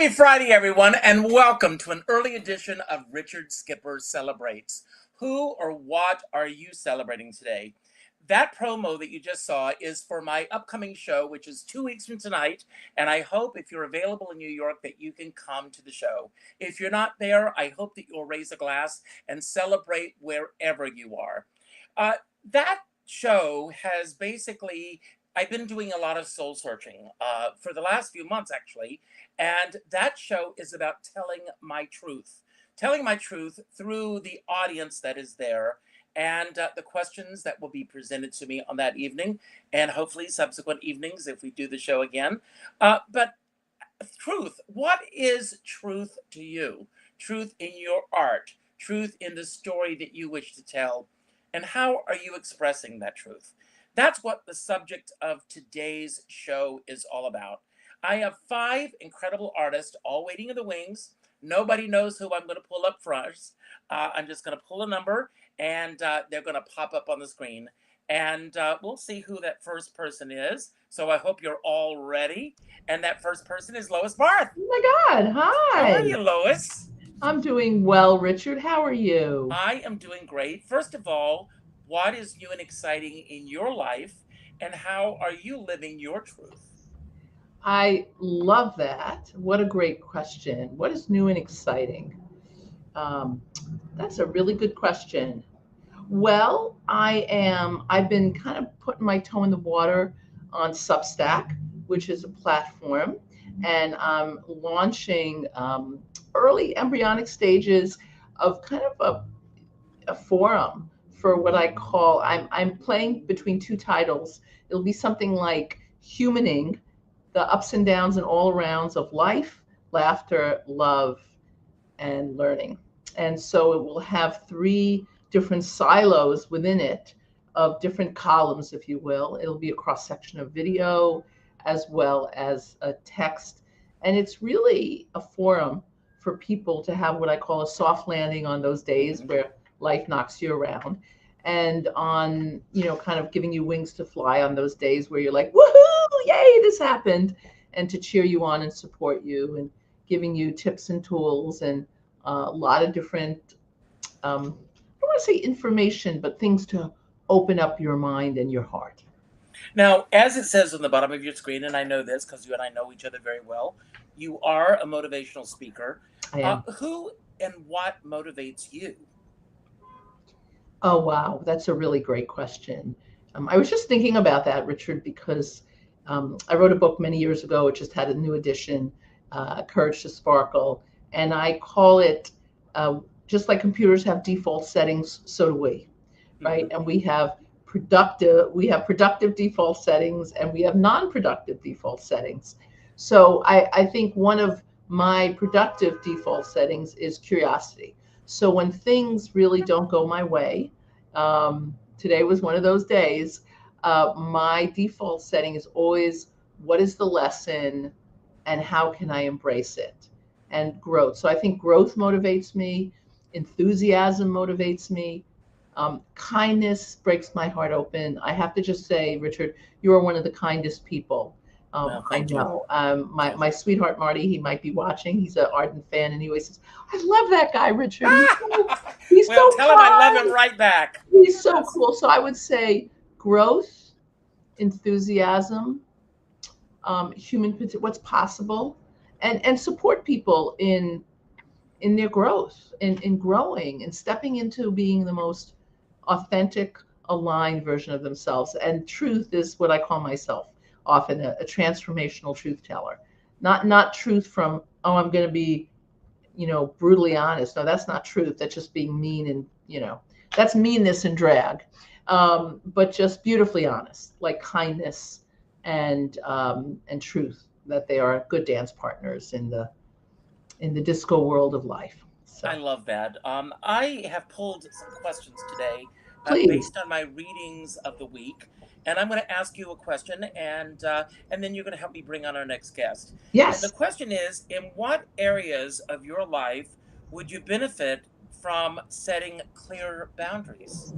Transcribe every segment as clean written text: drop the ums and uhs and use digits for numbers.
Happy Friday, everyone, and welcome to an early edition of Richard Skipper Celebrates. Who or what are you celebrating today? That promo that you just saw is for my upcoming show, which is 2 weeks from tonight, and I hope if you're available in New York that you can come to the show. If you're not there, I hope that you'll raise a glass and celebrate wherever you are. That show has basically, I've been doing a lot of soul searching for the last few months, actually. And that show is about telling my truth through the audience that is there and the questions that will be presented to me on that evening and hopefully subsequent evenings if we do the show again. But truth, what is truth to you? Truth in your art, truth in the story that you wish to tell, and how are you expressing that truth? That's what the subject of today's show is all about. I have 5 incredible artists all waiting in the wings. Nobody knows who I'm going to pull up first. I'm just going to pull a number and they're going to pop up on the screen. And we'll see who that first person is. So I hope you're all ready. And that first person is Lois Barth. Oh my God. How are Hi. you, Lois? I'm doing well, Richard. How are you? I am doing great. First of all, what is new and exciting in your life? And how are you living your truth? I love that. What a great question. What is new and exciting? Um, that's a really good question. Well, I've been kind of putting my toe in the water on Substack, which is a platform, and I'm launching early embryonic stages of kind of a forum for what I call, I'm playing between 2 titles. It'll be something like humaning the ups and downs and all arounds of life, laughter, love, and learning. And so it will have 3 different silos within it of different columns, if you will. It'll be a cross section of video as well as a text. And it's really a forum for people to have what I call a soft landing on those days where life knocks you around, and on, kind of giving you wings to fly on those days where you're like, woohoo, yay, this happened, and to cheer you on and support you and giving you tips and tools and a lot of different, I don't want to say information, but things to open up your mind and your heart. Now, as it says on the bottom of your screen, and I know this because you and I know each other very well, you are a motivational speaker. I am. Who and what motivates you? Oh, wow. That's a really great question. I was just thinking about that, Richard, because I wrote a book many years ago. It just had a new edition, Courage to Sparkle. And I call it, just like computers have default settings, so do we, right? And we have productive default settings and we have non-productive default settings. So I think one of my productive default settings is curiosity. So when things really don't go my way, today was one of those days, my default setting is always, what is the lesson and how can I embrace it? And growth. So I think growth motivates me, enthusiasm motivates me, kindness breaks my heart open. I have to just say, Richard, you are one of the kindest people. Well, I thank you. know. My sweetheart Marty, he might be watching. He's an ardent fan, and he always says, "I love that guy, Richard. He's Well, so tell him I love kind. him right back. He's so cool." So I would say growth, enthusiasm, what's possible, and support people in their growth, in growing, and stepping into being the most authentic, aligned version of themselves. And truth is what I call myself often a transformational truth teller. Not truth from, oh, I'm going to be, brutally honest. No, that's not truth. That's just being mean, and that's meanness and drag. But just beautifully honest, like kindness and truth, that they are good dance partners in the disco world of life. So I love that. I have pulled some questions today please. based on my readings of the week, and I'm going to ask you a question, and then you're going to help me bring on our next guest. Yes. And the question is, in what areas of your life would you benefit from setting clear boundaries?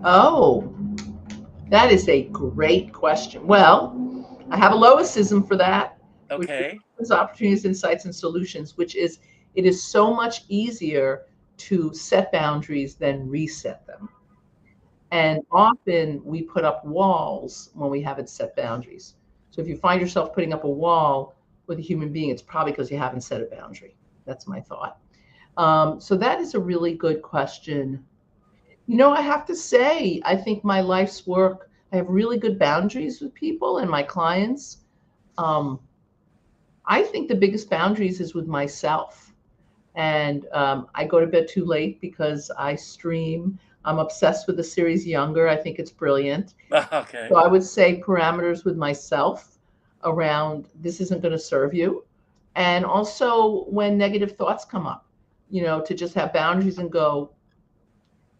Oh, that is a great question. Well, I have a Loisism for that. Okay. There's opportunities, insights, and solutions, which is, it is so much easier to set boundaries than reset them. And often we put up walls when we haven't set boundaries. So if you find yourself putting up a wall with a human being, it's probably because you haven't set a boundary. That's my thought. So that is a really good question. I have to say, I think my life's work, I have really good boundaries with people and my clients. I think the biggest boundaries is with myself. And I go to bed too late because I stream. I'm obsessed with the series Younger. I think it's brilliant. Okay. So I would say parameters with myself around this isn't going to serve you. And also when negative thoughts come up, to just have boundaries and go,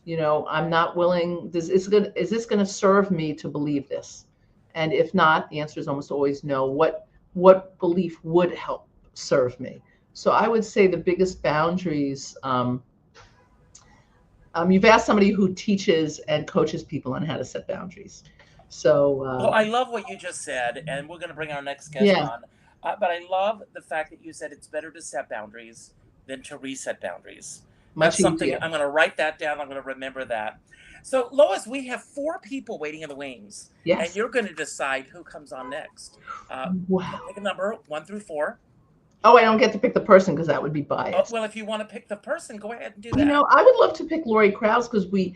I'm not willing, is this going to serve me to believe this? And if not, the answer is almost always no. What belief would help serve me? So I would say the biggest boundaries, you've asked somebody who teaches and coaches people on how to set boundaries. So well, I love what you just said, and we're going to bring our next guest Yeah. on. But I love the fact that you said it's better to set boundaries than to reset boundaries. That's much something easier. I'm going to write that down. I'm going to remember that. So, Lois, we have 4 people waiting in the wings, and Yes. you're going to decide who comes on next. Wow. Pick a number 1 through 4. Oh, I don't get to pick the person because that would be biased. Well, if you want to pick the person, go ahead and do that. I would love to pick Laurie Krauz because we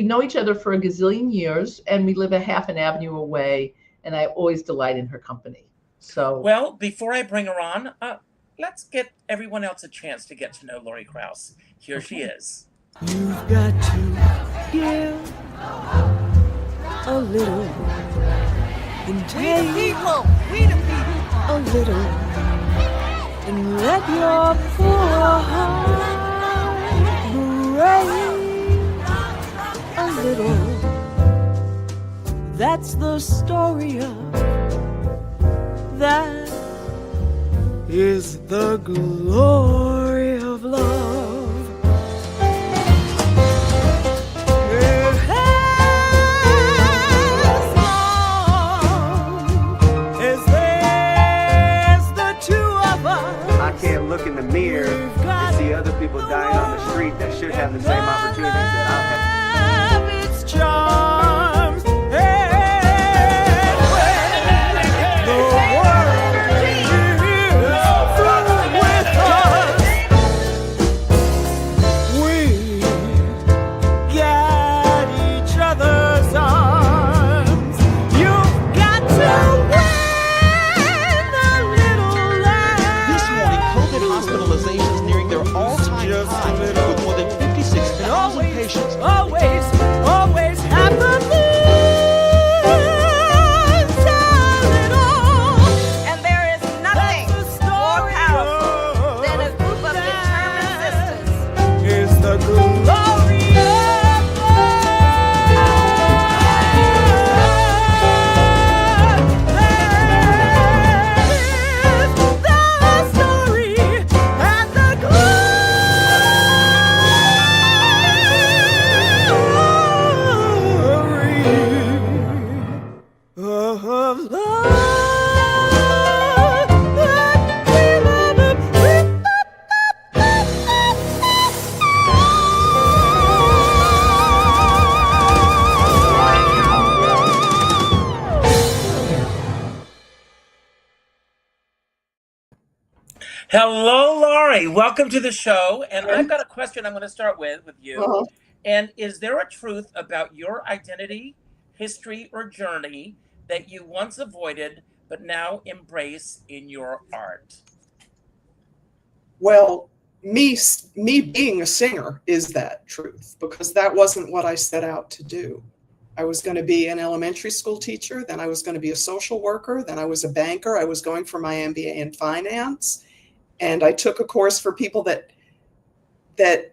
know each other for a gazillion years, and we live a half an avenue away, and I always delight in her company. So, well, before I bring her on, let's get everyone else a chance to get to know Laurie Krauz. Here she is. You've got to give a little and take We the people. a little and let your poor heart break a little. That's the story of that is the glory of love. Look in the mirror and see other people dying on the street that should have the same opportunities that I've had. Its charms, and when the world is through with us, we got each other's arms. You've got to win a little land. This morning, COVID hospitalizations nearing their all-time high, with more than 56,000 patients. Always have the means of it all. And there is nothing more powerful than a group of determined sisters. Is the glory of the story and the glory of Hello, Laurie. Welcome to the show. And I've got a question I'm going to start with you. Uh-huh. And is there a truth about your identity, history, or journey that you once avoided but now embrace in your art? Well, me being a singer is that truth, because that wasn't what I set out to do. I was going to be an elementary school teacher, then I was going to be a social worker, then I was a banker, I was going for my MBA in finance, and I took a course for people that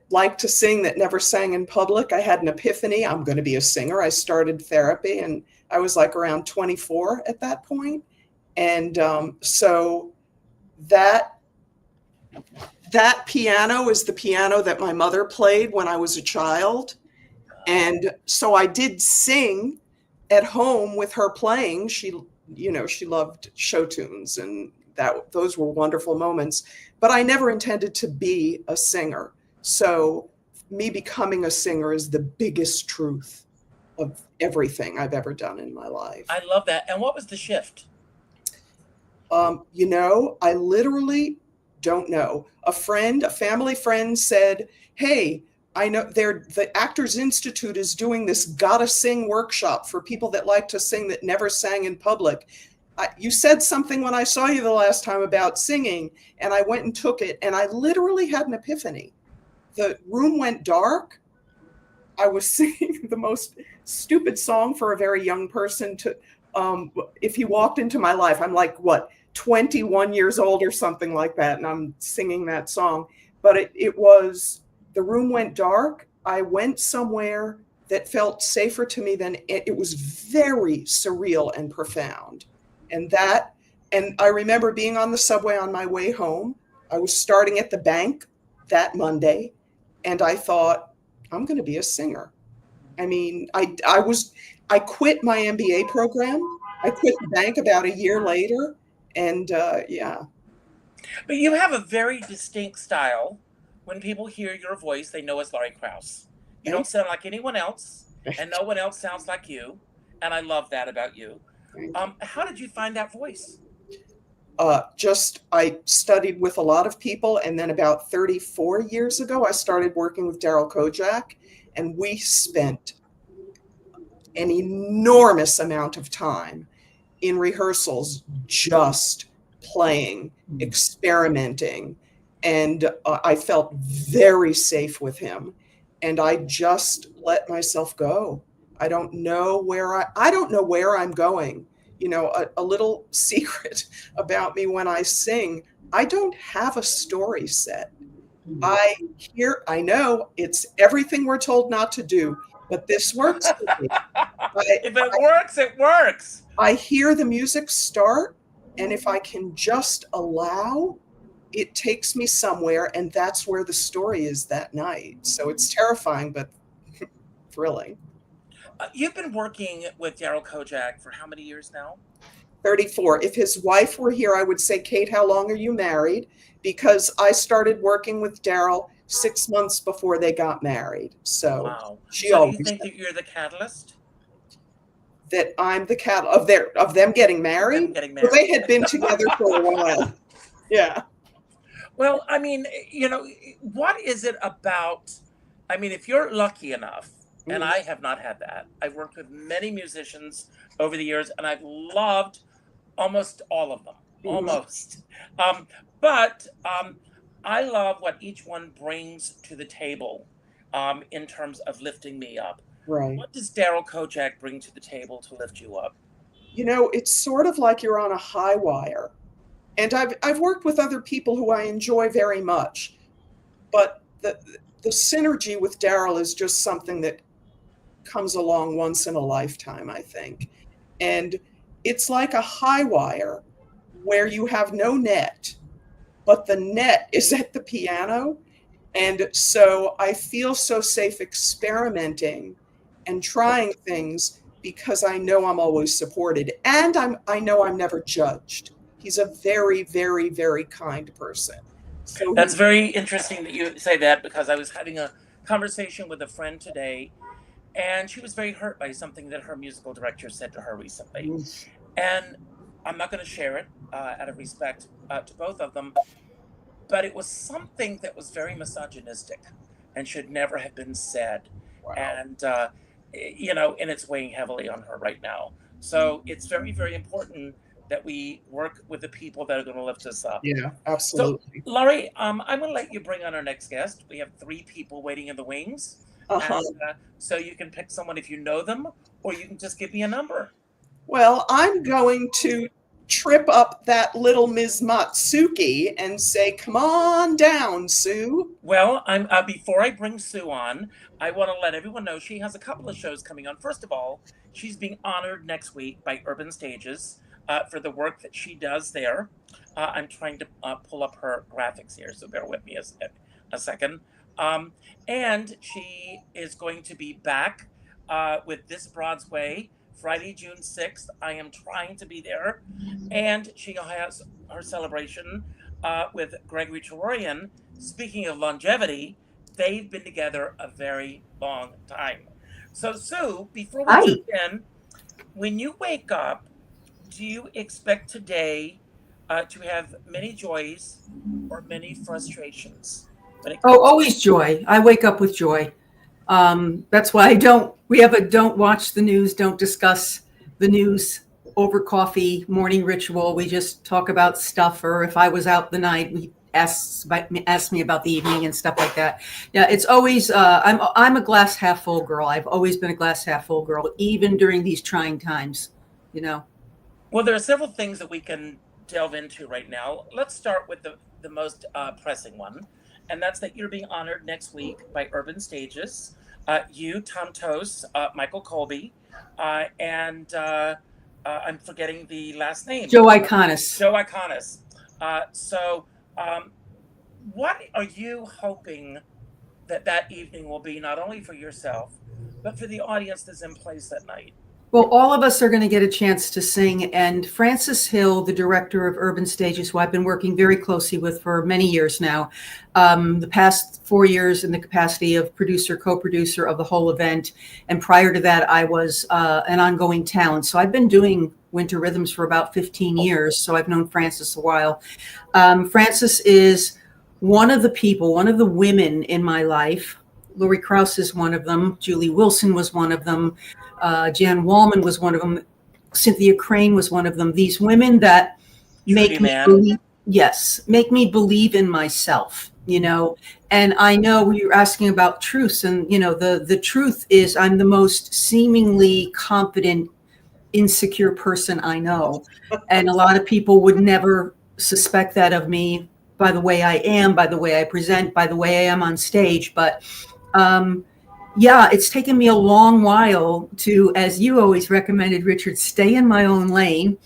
like to sing that never sang in public. I had an epiphany, I'm going to be a singer. I started therapy, and I was like around 24 at that point. And so that piano is the piano that my mother played when I was a child. And so I did sing at home with her playing. She loved show tunes and those were wonderful moments. But I never intended to be a singer. So me becoming a singer is the biggest truth of everything I've ever done in my life. I love that. And what was the shift? I literally don't know. A family friend said, hey, I know the Actors Institute is doing this Gotta Sing workshop for people that like to sing that never sang in public. You said something when I saw you the last time about singing, and I went and took it, and I literally had an epiphany. The room went dark. I was singing the most stupid song for a very young person to, if he walked into my life, I'm like, 21 years old or something like that, and I'm singing that song. But the room went dark. I went somewhere that felt safer to me than it was very surreal and profound. And I remember being on the subway on my way home. I was starting at the bank that Monday, and I thought, I'm going to be a singer. I mean, I quit my MBA program. I quit the bank about a year later. And yeah. But you have a very distinct style. When people hear your voice, they know it's Laurie Krauz. You don't sound like anyone else, and no one else sounds like you. And I love that about you. How did you find that voice? I studied with a lot of people, and then about 34 years ago, I started working with Daryl Kojak, and we spent an enormous amount of time in rehearsals just playing, experimenting, and I felt very safe with him, and I just let myself go. I don't know where I'm going. A little secret about me when I sing, I don't have a story set. I know it's everything we're told not to do, but this works for me. If it works, it works. I hear the music start, and if I can just allow, it takes me somewhere, and that's where the story is that night. So it's terrifying, but thrilling. You've been working with Daryl Kojak for how many years now? 34. If his wife were here, I would say, Kate, how long are you married? Because I started working with Daryl 6 months before they got married. So wow. She so always do you think that you're the catalyst? That I'm the catalyst of them getting married? Them getting married. Well, they had been together for a while. Yeah. Well, I mean, what is it about? I mean, if you're lucky enough, and I have not had that. I've worked with many musicians over the years, and I've loved almost all of them. Almost. But I love what each one brings to the table in terms of lifting me up. Right. What does Daryl Kojak bring to the table to lift you up? It's sort of like you're on a high wire. And I've worked with other people who I enjoy very much. But the synergy with Daryl is just something that comes along once in a lifetime, I think. And it's like a high wire where you have no net, but the net is at the piano. And so I feel so safe experimenting and trying things because I know I'm always supported, and I know I'm never judged. He's a very, very, very kind person. So that's very interesting that you say that, because I was having a conversation with a friend today, and she was very hurt by something that her musical director said to her recently. And I'm not going to share it out of respect to both of them, but it was something that was very misogynistic and should never have been said. Wow. And, and it's weighing heavily on her right now. So it's very, very important that we work with the people that are going to lift us up. Yeah, absolutely. So, Laurie, I'm going to let you bring on our next guest. We have 3 people waiting in the wings. And, so you can pick someone if you know them, or you can just give me a number. Well, I'm going to trip up that little Ms. Matsuki and say, come on down, Sue. Well, before I bring Sue on, I want to let everyone know she has a couple of shows coming on. First of all, she's being honored next week by Urban Stages for the work that she does there. I'm trying to pull up her graphics here, so bear with me a second. And she is going to be back with This Broadway Friday, June 6th. I am trying to be there. And she has her celebration with Gregory Terorian. Speaking of longevity, they've been together a very long time. So, Sue, before we Hi. jump in, when you wake up, do you expect today to have many joys or many frustrations? Oh, always joy. I wake up with joy. That's why we have a don't watch the news, don't discuss the news over coffee morning ritual. We just talk about stuff, or if I was out the night, we ask me about the evening and stuff like that. Yeah, it's always, I'm a glass half full girl. I've always been a glass half full girl, even during these trying times, you know. Well, there are several things that we can delve into right now. Let's start with the most pressing one, and that's that you're being honored next week by Urban Stages. You, Tom Tost, Michael Colby, and I'm forgetting the last name. Joe Iconis. Joe Iconis. What are you hoping that evening will be, not only for yourself, but for the audience that's in place that night? Well, all of us are going to get a chance to sing. And Frances Hill, the director of Urban Stages, who I've been working very closely with for many years now, the past 4 years in the capacity of producer, co-producer of the whole event. And prior to that, I was an ongoing talent. So I've been doing Winter Rhythms for about 15 years. So I've known Frances a while. Frances is one of the women in my life. Laurie Krauz is one of them. Julie Wilson was one of them. Jan Wallman was one of them. Cynthia Crane was one of them. These women that make me believe in myself, you know. And I know you're asking about truths, and you know the truth is I'm the most seemingly confident, insecure person I know, and a lot of people would never suspect that of me by the way I am, by the way I present, by the way I am on stage, but. Yeah, it's taken me a long while to, as you always recommended, Richard, stay in my own lane.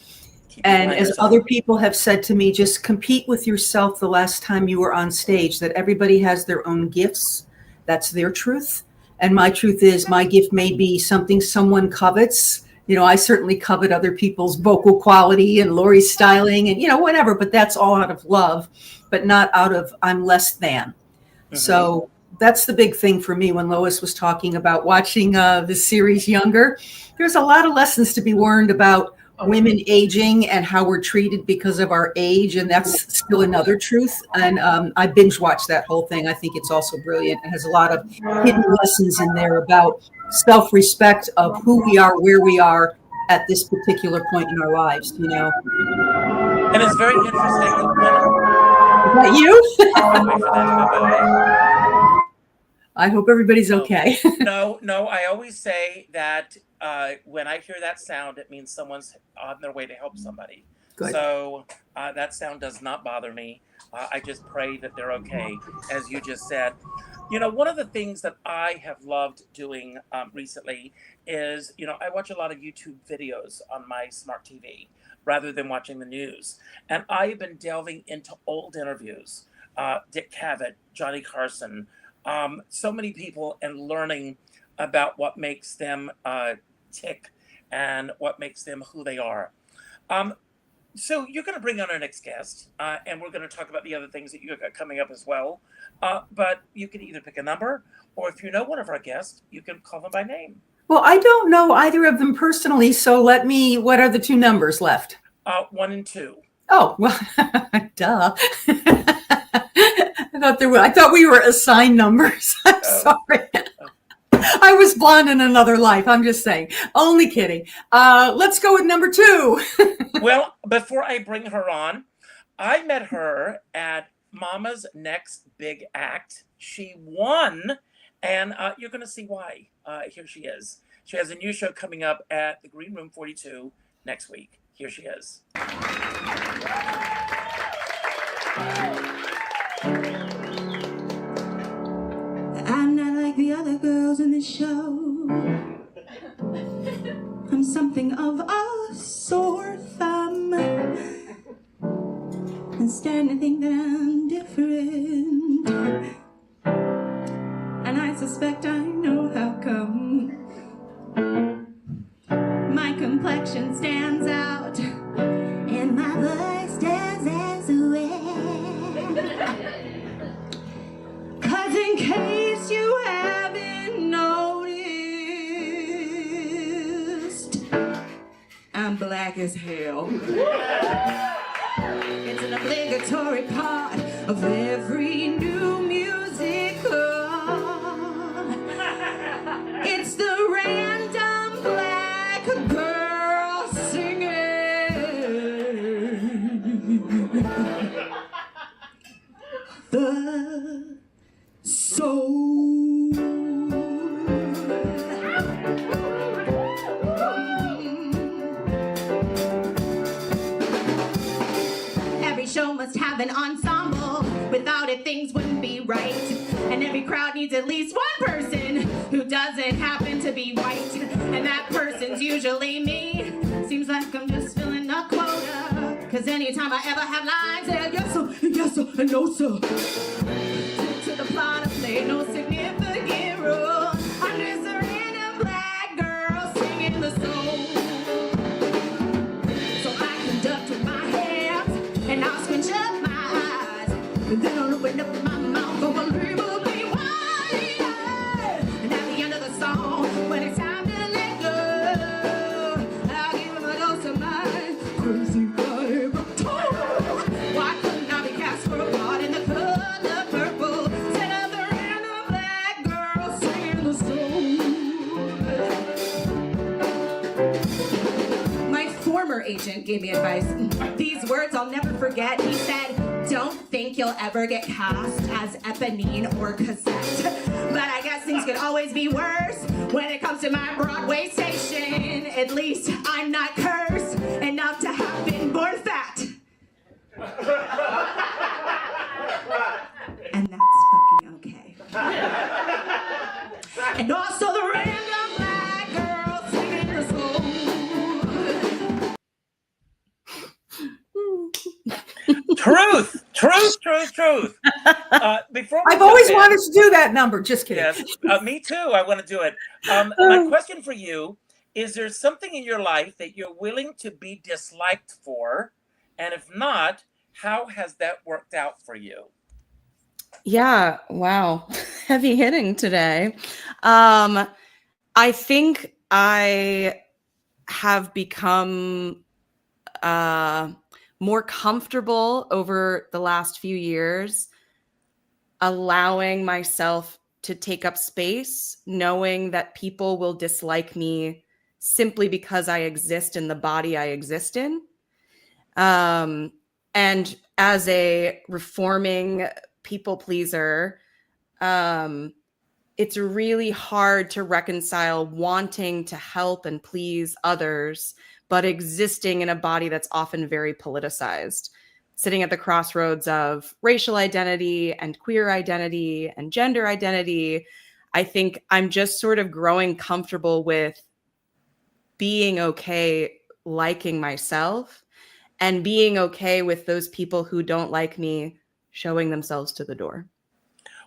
And as other people have said to me, just compete with yourself the last time you were on stage, that everybody has their own gifts. That's their truth. And my truth is my gift may be something someone covets. You know, I certainly covet other people's vocal quality and Laurie's styling and, you know, whatever, but that's all out of love, but not out of I'm less than. Mm-hmm. So that's the big thing for me when Lois was talking about watching the series Younger. There's a lot of lessons to be learned about women aging and how we're treated because of our age. And that's still another truth. And I binge watched that whole thing. I think it's also brilliant. It has a lot of hidden lessons in there about self-respect of who we are, where we are at this particular point in our lives, you know. And it's very interesting. Is that you? I hope everybody's okay. No, I always say that when I hear that sound, it means someone's on their way to help somebody. Good. So that sound does not bother me. I just pray that they're okay, as you just said. You know, one of the things that I have loved doing recently is, you know, I watch a lot of YouTube videos on my smart TV rather than watching the news. And I've been delving into old interviews, Dick Cavett, Johnny Carson, so many people, and learning about what makes them tick and what makes them who they are. So you're going to bring on our next guest, and we're going to talk about the other things that you've got coming up as well. But you can either pick a number, or if you know one of our guests, you can call them by name. Well, I don't know either of them personally, so what are the two numbers left? 1 and 2. Oh, well, duh. I thought we were assigned numbers. I'm sorry. I was blonde in another life. I'm just saying. Only kidding. Let's go with number 2. Well, before I bring her on, I met her at Mama's Next Big Act. She won, and you're going to see why. Here she is. She has a new show coming up at the Green Room 42 next week. Here she is. I'm not like the other girls in the show. I'm something of a sore thumb. And starting to think that I'm different. And I suspect I know how come. My complexion stands out, and my voice stands out. as hell. It's an obligatory part of every new musical. It's the random black girl singing the soul. Every show must have an ensemble. Without it, things wouldn't be right. And every crowd needs at least one person who doesn't happen to be white. And that person's usually me. Seems like I'm just filling a quota. Cause anytime I ever have lines, they're yes sir, and no sir. To the plot, I play no significant role. I'm just a random black girl singing the soul. So I conduct with my hands, and I'll squinch up my eyes, and then I'll open up my mouth unbelievably wide. And at the end of the song, when it's time to let go, I'll give him a dose of my crazy vibe. Why couldn't I be cast for a part in the color purple? Instead of the random black girl singing the soul. My former agent gave me advice. These words I'll never forget. He said, don't think you'll ever get cast as Eponine or Cassette. But I guess things could always be worse when it comes to my Broadway station. At least I'm not cursed enough to have been born fat. And that's fucking okay. And also the random black girl singing the soul. Truth. Before we I've always jump in- wanted to do that number. Just kidding. Yes, me too. I want to do it. My question for you is: there something in your life that you're willing to be disliked for, and if not, how has that worked out for you? Yeah, wow. Heavy hitting today. I think I have become more comfortable over the last few years, allowing myself to take up space, knowing that people will dislike me simply because I exist in the body I exist in. And as a reforming people pleaser, it's really hard to reconcile wanting to help and please others, but existing in a body that's often very politicized, sitting at the crossroads of racial identity and queer identity and gender identity. I think I'm just sort of growing comfortable with being okay liking myself and being okay with those people who don't like me showing themselves to the door.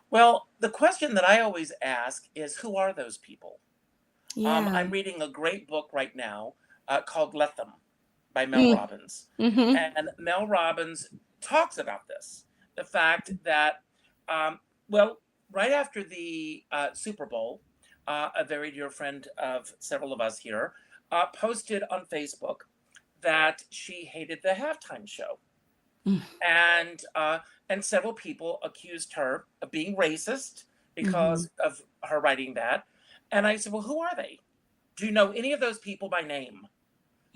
Well, the question that I always ask is, who are those people? Yeah. I'm reading a great book right now called Let Them by Mel Robbins. Mm-hmm. And Mel Robbins talks about this, the fact that, right after the Super Bowl, a very dear friend of several of us here posted on Facebook that she hated the halftime show. And several people accused her of being racist because of her writing that. And I said, well, who are they? Do you know any of those people by name?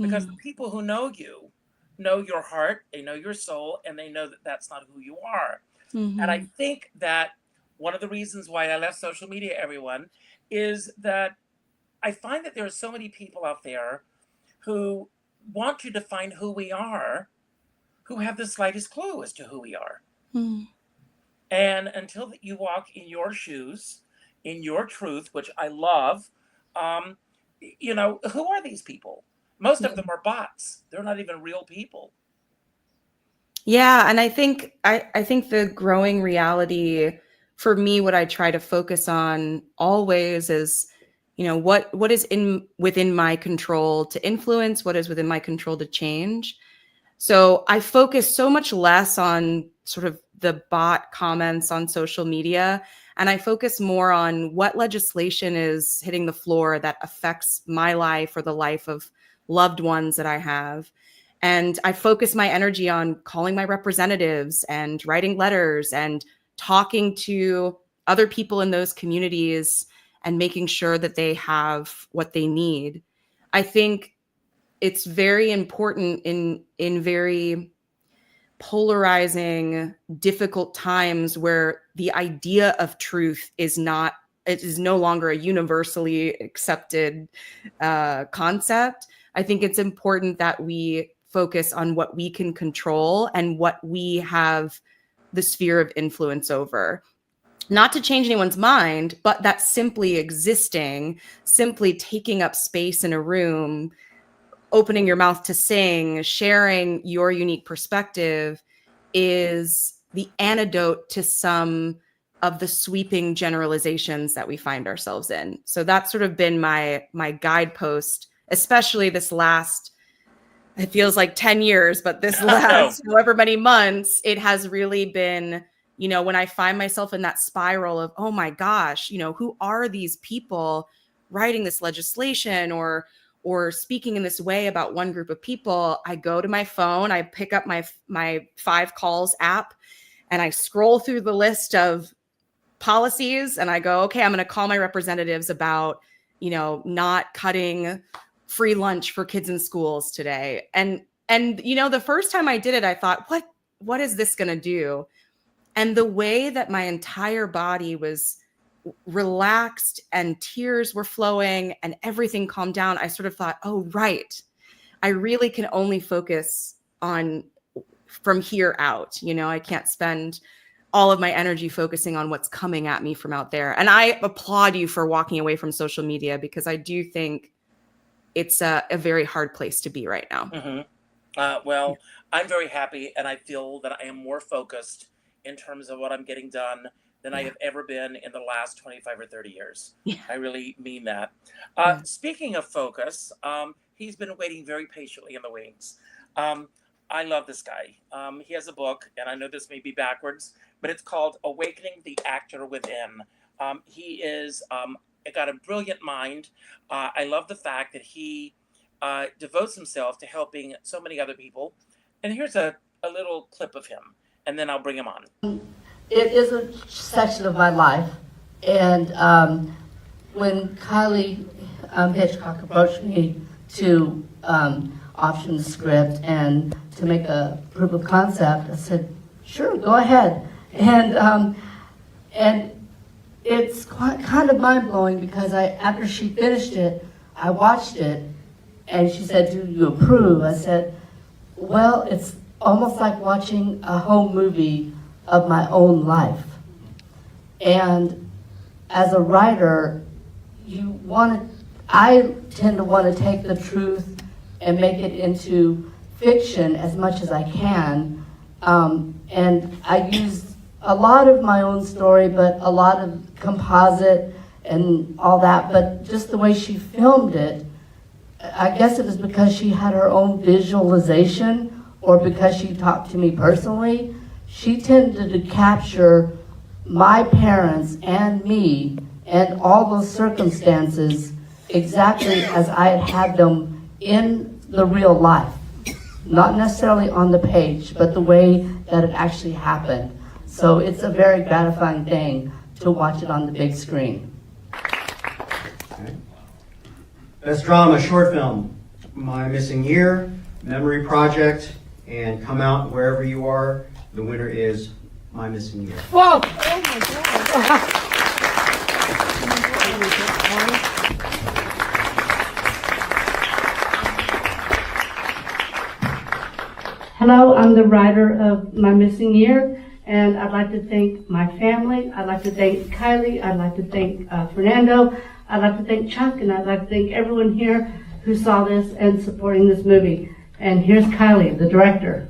Because the people who know you know your heart, they know your soul, and they know that that's not who you are. And I think that one of the reasons why I left social media, everyone, is that I find that there are so many people out there who want to define who we are, who have the slightest clue as to who we are. And until you walk in your shoes, in your truth, which I love, who are these people? Most of them are bots. They're not even real people. Yeah, and I think the growing reality for me, what I try to focus on always is, what is within my control to influence, what is within my control to change. So I focus so much less on sort of the bot comments on social media, and I focus more on what legislation is hitting the floor that affects my life or the life of loved ones that I have. And I focus my energy on calling my representatives and writing letters and talking to other people in those communities and making sure that they have what they need. I think it's very important in very polarizing, difficult times where the idea of truth is no longer a universally accepted concept. I think it's important that we focus on what we can control and what we have the sphere of influence over. Not to change anyone's mind, but that simply existing, simply taking up space in a room, opening your mouth to sing, sharing your unique perspective is the antidote to some of the sweeping generalizations that we find ourselves in. So that's sort of been my guidepost, especially this last, it feels like 10 years, but this last however many months, it has really been, when I find myself in that spiral of, oh my gosh, who are these people writing this legislation or speaking in this way about one group of people, I go to my phone, I pick up my 5 calls app, and I scroll through the list of policies, and I go, okay, I'm going to call my representatives about, not cutting free lunch for kids in schools today. And the first time I did it, I thought, what is this going to do? And the way that my entire body was relaxed and tears were flowing and everything calmed down, I sort of thought, oh, right. I really can only focus on from here out. I can't spend all of my energy focusing on what's coming at me from out there. And I applaud you for walking away from social media, because I do think it's a very hard place to be right now. Mm-hmm. Well, I'm very happy, and I feel that I am more focused in terms of what I'm getting done than I have ever been in the last 25 or 30 years. Yeah. I really mean that. Speaking of focus, he's been waiting very patiently in the wings. I love this guy. He has a book, and I know this may be backwards, but it's called Awakening the Actor Within. He is got a brilliant mind. I love the fact that he devotes himself to helping so many other people. And here's a little clip of him, and then I'll bring him on. It is a section of my life, and when Kylie Hitchcock approached me to option the script and to make a proof of concept, I said, sure, go ahead. And it's kind of mind-blowing, because after she finished it, I watched it, and she said, do you approve? I said, well, it's almost like watching a home movie of my own life. And as a writer, I tend to want to take the truth and make it into fiction as much as I can. And I use a lot of my own story, but a lot of composite and all that. But just the way she filmed it, I guess it was because she had her own visualization, or because she talked to me personally. She tended to capture my parents and me and all those circumstances exactly as I had had them in the real life. Not necessarily on the page, but the way that it actually happened. So it's a very gratifying thing to watch it on the big screen. Okay. Best drama short film, My Missing Year, Memory Project, and Come Out Wherever You Are. The winner is My Missing Year. Whoa! Oh my God. Hello, I'm the writer of My Missing Year, and I'd like to thank my family. I'd like to thank Kylie. I'd like to thank Fernando. I'd like to thank Chuck, and I'd like to thank everyone here who saw this and supporting this movie. And here's Kylie, the director.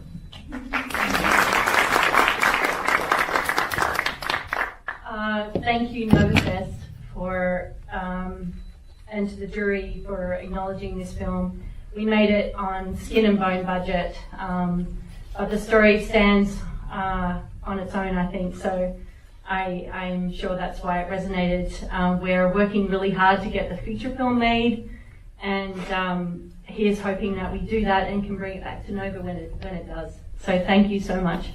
Thank you, Novafest, for and to the jury for acknowledging this film. We made it on skin and bone budget, but the story stands on its own, I think. So I'm sure that's why it resonated. We're working really hard to get the feature film made, and here's hoping that we do that and can bring it back to Nova when it does. So thank you so much.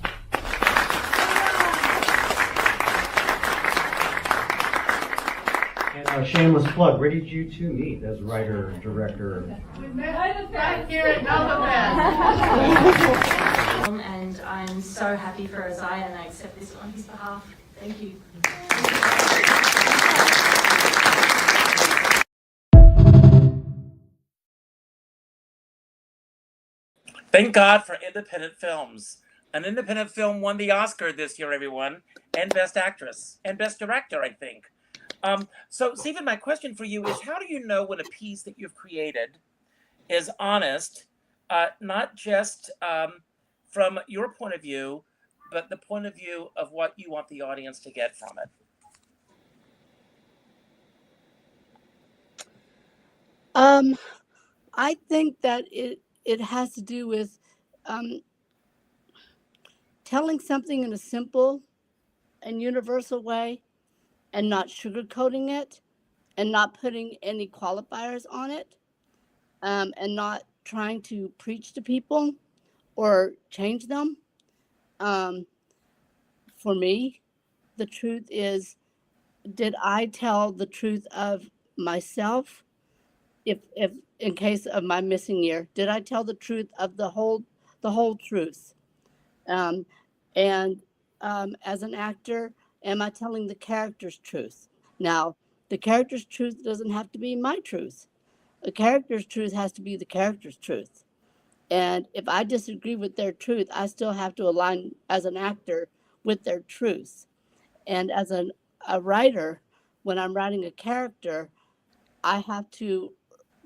And a shameless plug, where did you two meet as writer, director? We met right here at Nova. And I'm so happy for Isaiah, and I accept this on his behalf. Thank you. Thank God for independent films. An independent film won the Oscar this year, everyone, and Best Actress, and Best Director, I think. So, Stephen, my question for you is, how do you know when a piece that you've created is honest, not just from your point of view, but the point of view of what you want the audience to get from it? I think that it has to do with telling something in a simple and universal way and not sugarcoating it and not putting any qualifiers on it, and not trying to preach to people or change them. For me, the truth is, did I tell the truth of myself? If in case of my missing year, did I tell the truth of the whole truth? And as an actor, am I telling the character's truth? Now, the character's truth doesn't have to be my truth. The character's truth has to be the character's truth. And if I disagree with their truth, I still have to align as an actor with their truth. And as a writer, when I'm writing a character, I have to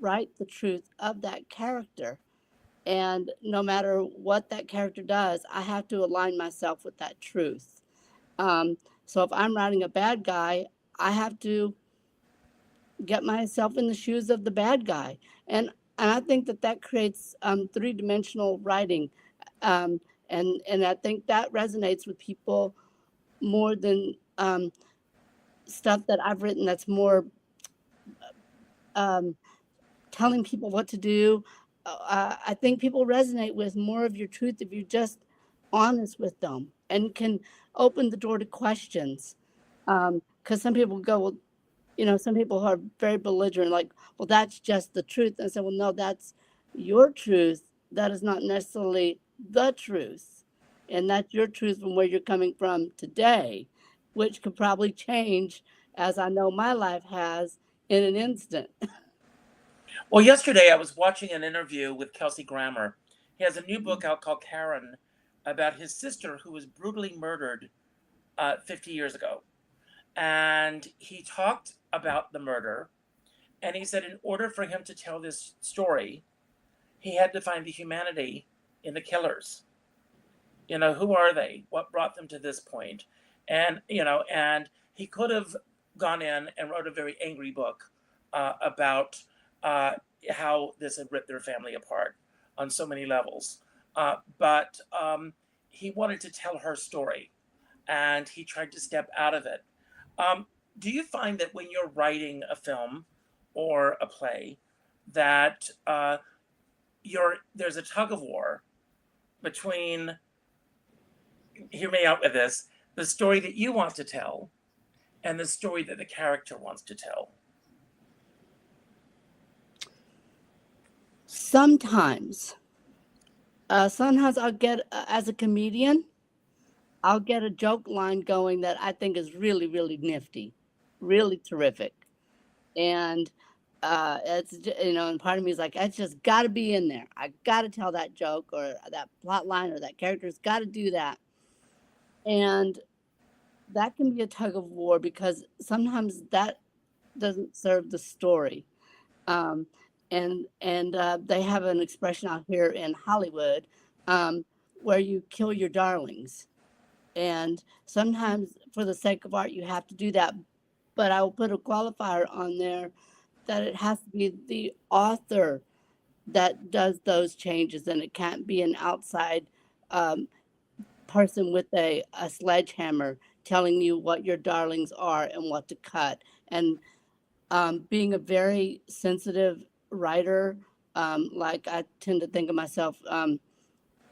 write the truth of that character. And no matter what that character does, I have to align myself with that truth. So if I'm writing a bad guy, I have to get myself in the shoes of the bad guy. And I think that creates three-dimensional writing. And I think that resonates with people more than stuff that I've written that's more telling people what to do. I think people resonate with more of your truth if you're just honest with them and can open the door to questions. Because some people go, well, some people are very belligerent, like, well, that's just the truth. And I say, well, no, that's your truth. That is not necessarily the truth. And that's your truth from where you're coming from today, which could probably change, as I know my life has, in an instant. Well, yesterday I was watching an interview with Kelsey Grammer. He has a new book out called Karen about his sister who was brutally murdered 50 years ago. And he talked about the murder. And he said in order for him to tell this story, he had to find the humanity in the killers. Who are they? What brought them to this point? And, and he could have gone in and wrote a very angry book about how this had ripped their family apart on so many levels. But he wanted to tell her story, and he tried to step out of it. Do you find that when you're writing a film or a play that there's a tug of war between, hear me out with this, the story that you want to tell and the story that the character wants to tell? Sometimes I'll get, as a comedian, I'll get a joke line going that I think is really, really nifty, really terrific. And it's, and part of me is like, it's just got to be in there. I got to tell that joke or that plot line or that character's got to do that. And that can be a tug of war because sometimes that doesn't serve the story. And they have an expression out here in Hollywood where you kill your darlings. And sometimes for the sake of art, you have to do that. But I will put a qualifier on there that it has to be the author that does those changes, and it can't be an outside person with a sledgehammer telling you what your darlings are and what to cut. And being a very sensitive writer, Like I tend to think of myself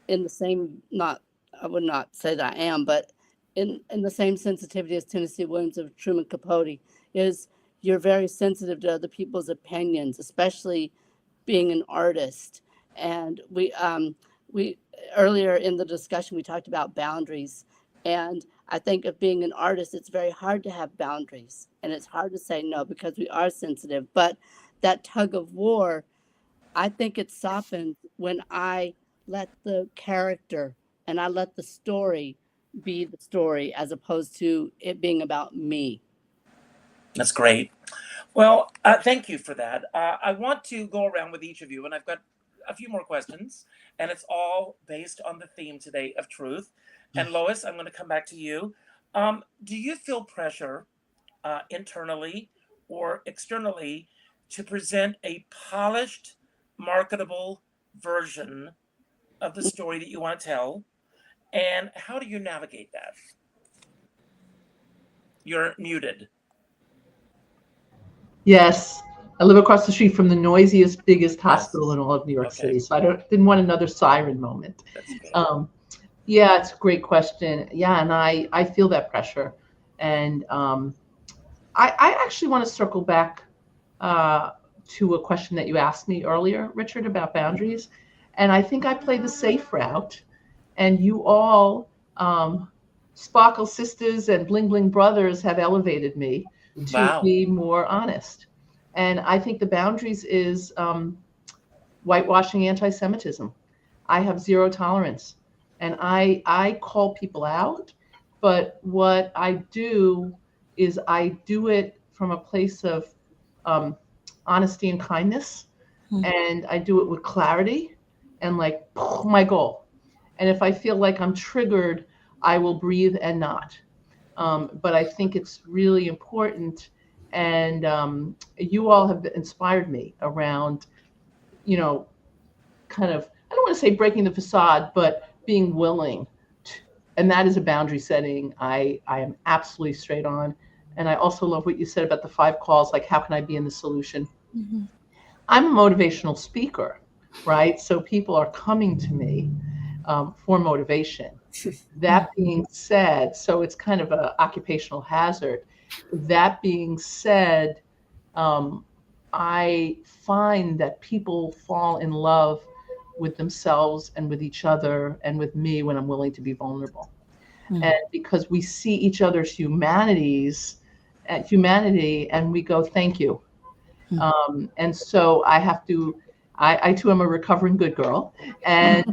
in the same, I would not say that I am, but in the same sensitivity as Tennessee Williams of Truman Capote, is you're very sensitive to other people's opinions, especially being an artist. And we earlier in the discussion, we talked about boundaries. And I think of being an artist, it's very hard to have boundaries and it's hard to say no because we are sensitive. But that tug of war, I think it softens when I let the character and I let the story be the story as opposed to it being about me. That's great. Well, thank you for that. I want to go around with each of you, and I've got a few more questions, and it's all based on the theme today of truth. And Lois, I'm going to come back to you. Do you feel pressure internally or externally to present a polished, marketable version of the story that you want to tell? And how do you navigate that? You're muted. Yes. I live across the street from the noisiest, biggest hospital in all of New York City. So I didn't want another siren moment. Yeah, it's a great question. Yeah, and I feel that pressure. And I actually want to circle back to a question that you asked me earlier, Richard, about boundaries. And I think I play the safe route. And you all, Sparkle Sisters and Bling Bling Brothers, have elevated me to be more honest. And I think the boundaries is whitewashing anti-Semitism. I have zero tolerance. And I call people out. But what I do is I do it from a place of honesty and kindness. And I do it with clarity and like my goal. And if I feel like I'm triggered, I will breathe and not. But I think it's really important. And you all have inspired me around, kind of, I don't want to say breaking the facade, but being willing to, and that is a boundary setting. I am absolutely straight on. And I also love what you said about the 5 calls, like how can I be in the solution? Mm-hmm. I'm a motivational speaker, right? So people are coming to me for motivation. That being said, so it's kind of an occupational hazard. That being said, I find that people fall in love with themselves and with each other and with me when I'm willing to be vulnerable. And because we see each other's humanity and we go, thank you. And so I have to, I too am a recovering good girl and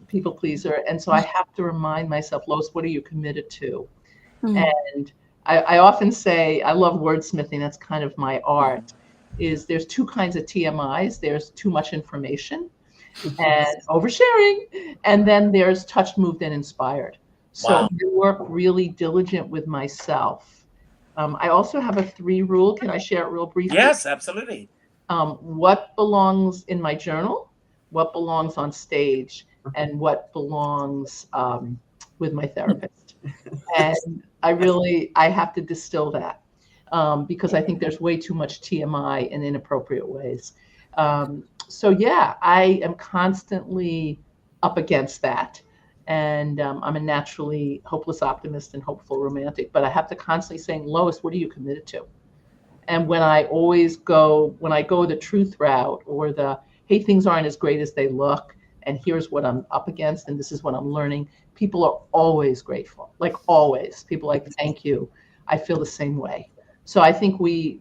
people pleaser. And so I have to remind myself, Lois, what are you committed to? And I often say, I love wordsmithing. That's kind of my art, is there's 2 kinds of TMIs. There's too much information and oversharing. And then there's touched, moved, and inspired. So I work really diligent with myself. I also have a 3 rule. Can I share it real briefly? Yes, absolutely. What belongs in my journal, what belongs on stage, and what belongs with my therapist. And I have to distill that because I think there's way too much TMI in inappropriate ways. So yeah, I am constantly up against that. And I'm a naturally hopeless optimist and hopeful romantic, but I have to constantly saying, Lois, what are you committed to? And when I go the truth route or the, hey, things aren't as great as they look, and here's what I'm up against, and this is what I'm learning, people are always grateful, like always. People are like, thank you. I feel the same way. So I think we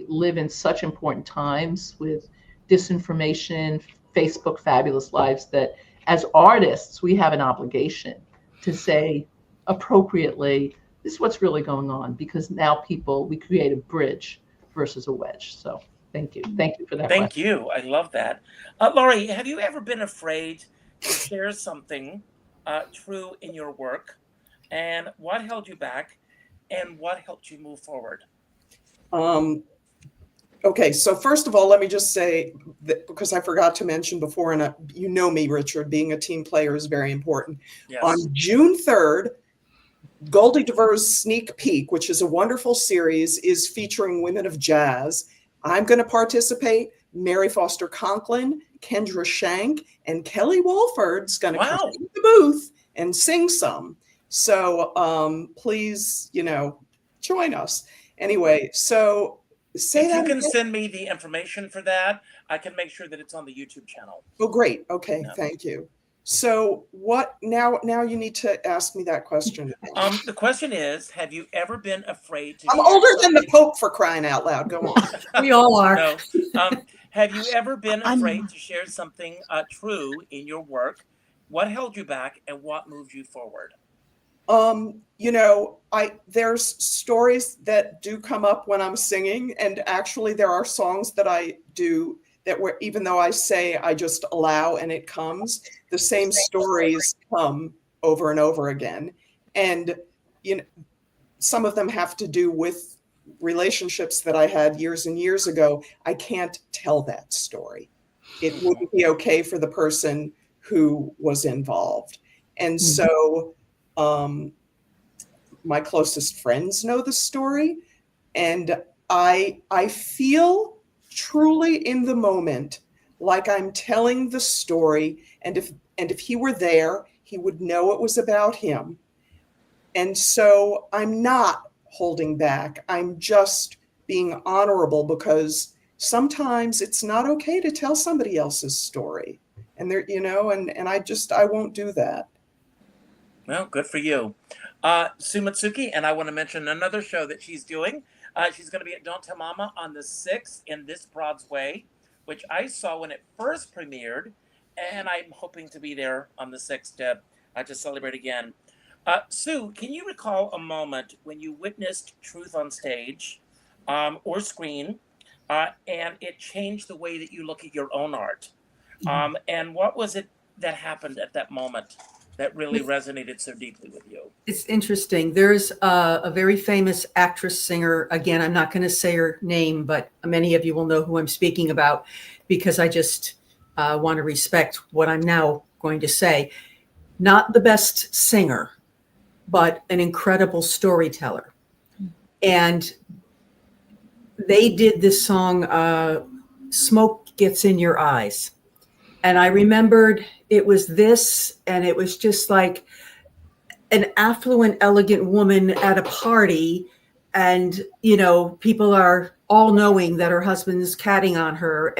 live in such important times with disinformation, Facebook fabulous lives, that as artists, we have an obligation to say appropriately, this is what's really going on, because now we create a bridge versus a wedge. So thank you. Thank you for that. Thank you. I love that. Laurie, have you ever been afraid to share something true in your work? And what held you back? And what helped you move forward? Okay, so first of all, let me just say that, because I forgot to mention before, and you know me, Richard, being a team player is very important. Yes. On June 3rd, Goldie DeVoe's Sneak Peek, which is a wonderful series, is featuring women of jazz. I'm going to participate. Mary Foster Conklin, Kendra Shank and Kelly Wolford's going to come Wow. to the booth and sing some. So please, join us. Anyway, so say If that you can again. send me the information for that, I can make sure that it's on the YouTube channel. Oh, great. Okay, Yeah. thank you. So what now you need to ask me that question again. The question is, have you ever been afraid to I'm share older than the something- Pope, for crying out loud. Go on. We all are. No. Have you ever been afraid to share something true in your work? What held you back and what moved you forward? There's stories that do come up when I'm singing, and actually there are songs that I do that were, even though I say I just allow and it comes, the same stories come over and over again. And some of them have to do with relationships that I had years and years ago. I can't tell that story. It wouldn't be okay for the person who was involved. And so my closest friends know the story, and I feel truly in the moment like I'm telling the story, and if he were there, he would know it was about him. And so I'm not holding back. I'm just being honorable, because sometimes it's not okay to tell somebody else's story. And there, and I won't do that. Well, good for you. Sue Matsuki, and I want to mention another show that she's doing. She's going to be at Don't Tell Mama on the 6th in This Broadway, which I saw when it first premiered, and I'm hoping to be there on the 6th to celebrate again. Sue, can you recall a moment when you witnessed truth on stage or screen, and it changed the way that you look at your own art? And what was it that happened at that moment that really resonated so deeply with you? It's interesting. There's a very famous actress, singer. Again, I'm not going to say her name, but many of you will know who I'm speaking about, because I just want to respect what I'm now going to say. Not the best singer, but an incredible storyteller. And they did this song, Smoke Gets in Your Eyes. And I remembered it was this, and it was just like an affluent, elegant woman at a party. And, people are all knowing that her husband's catting on her.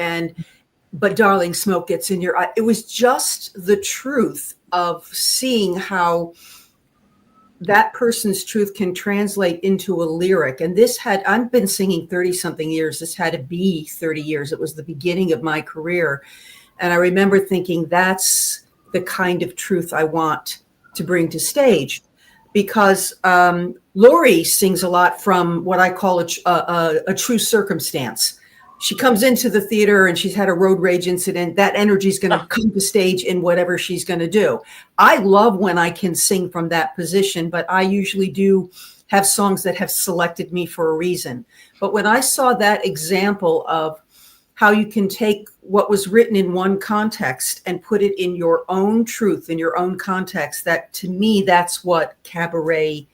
But darling, smoke gets in your eye. It was just the truth of seeing how that person's truth can translate into a lyric. And I've been singing 30 something years. This had to be 30 years. It was the beginning of my career. And I remember thinking, that's the kind of truth I want to bring to stage, because Laurie sings a lot from what I call a true circumstance. She comes into the theater and she's had a road rage incident. That energy is going to come to stage in whatever she's going to do. I love when I can sing from that position, but I usually do have songs that have selected me for a reason. But when I saw that example of how you can take what was written in one context and put it in your own truth, in your own context, that to me, that's what cabaret,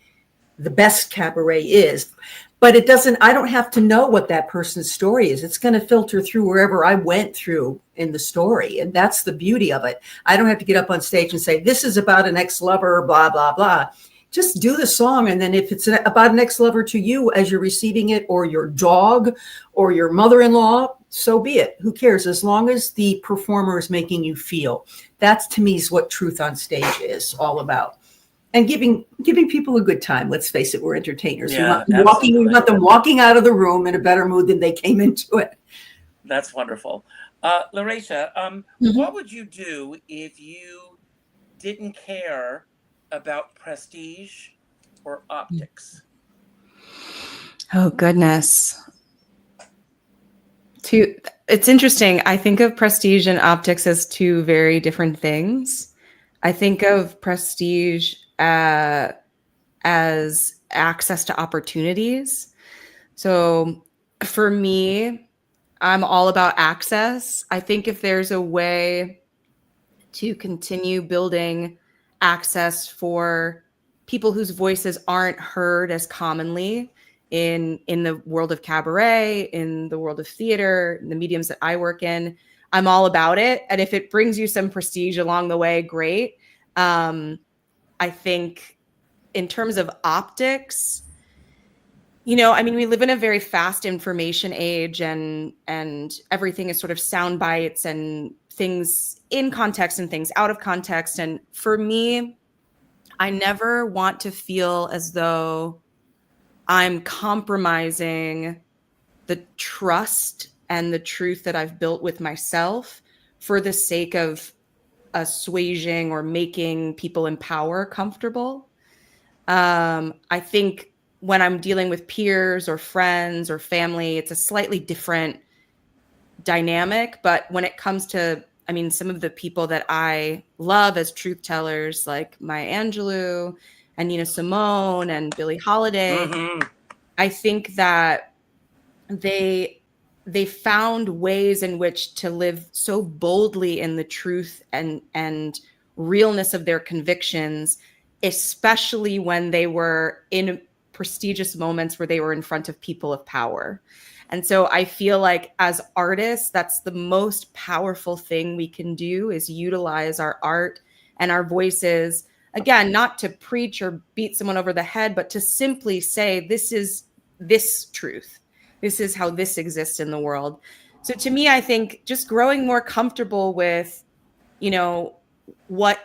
the best cabaret is. But I don't have to know what that person's story is. It's going to filter through wherever I went through in the story. And that's the beauty of it. I don't have to get up on stage and say, this is about an ex-lover, blah, blah, blah. Just do the song. And then if it's about an ex-lover to you as you're receiving it, or your dog or your mother-in-law, so be it. Who cares? As long as the performer is making you feel. That's, to me, is what truth on stage is all about. And giving people a good time. Let's face it, we're entertainers. Yeah, we want them walking out of the room in a better mood than they came into it. That's wonderful. LaRaisha, what would you do if you didn't care about prestige or optics? Oh, goodness. It's interesting. I think of prestige and optics as two very different things. I think of prestige as access to opportunities. So for me, I'm all about access. I think if there's a way to continue building access for people whose voices aren't heard as commonly in the world of cabaret, in the world of theater, in the mediums that I work in, I'm all about it. And if it brings you some prestige along the way, great. I think in terms of optics, I mean, we live in a very fast information age, and everything is sort of sound bites and things in context and things out of context. And for me, I never want to feel as though I'm compromising the trust and the truth that I've built with myself for the sake of assuaging or making people in power comfortable. I think when I'm dealing with peers or friends or family, it's a slightly different dynamic. But when it comes to, I mean, some of the people that I love as truth tellers, like Maya Angelou and Nina Simone and Billie Holiday, I think that they found ways in which to live so boldly in the truth and realness of their convictions, especially when they were in prestigious moments where they were in front of people of power. And so I feel like as artists, that's the most powerful thing we can do, is utilize our art and our voices, again, not to preach or beat someone over the head, but to simply say, this is this truth. This is how this exists in the world. So to me, I think just growing more comfortable with, what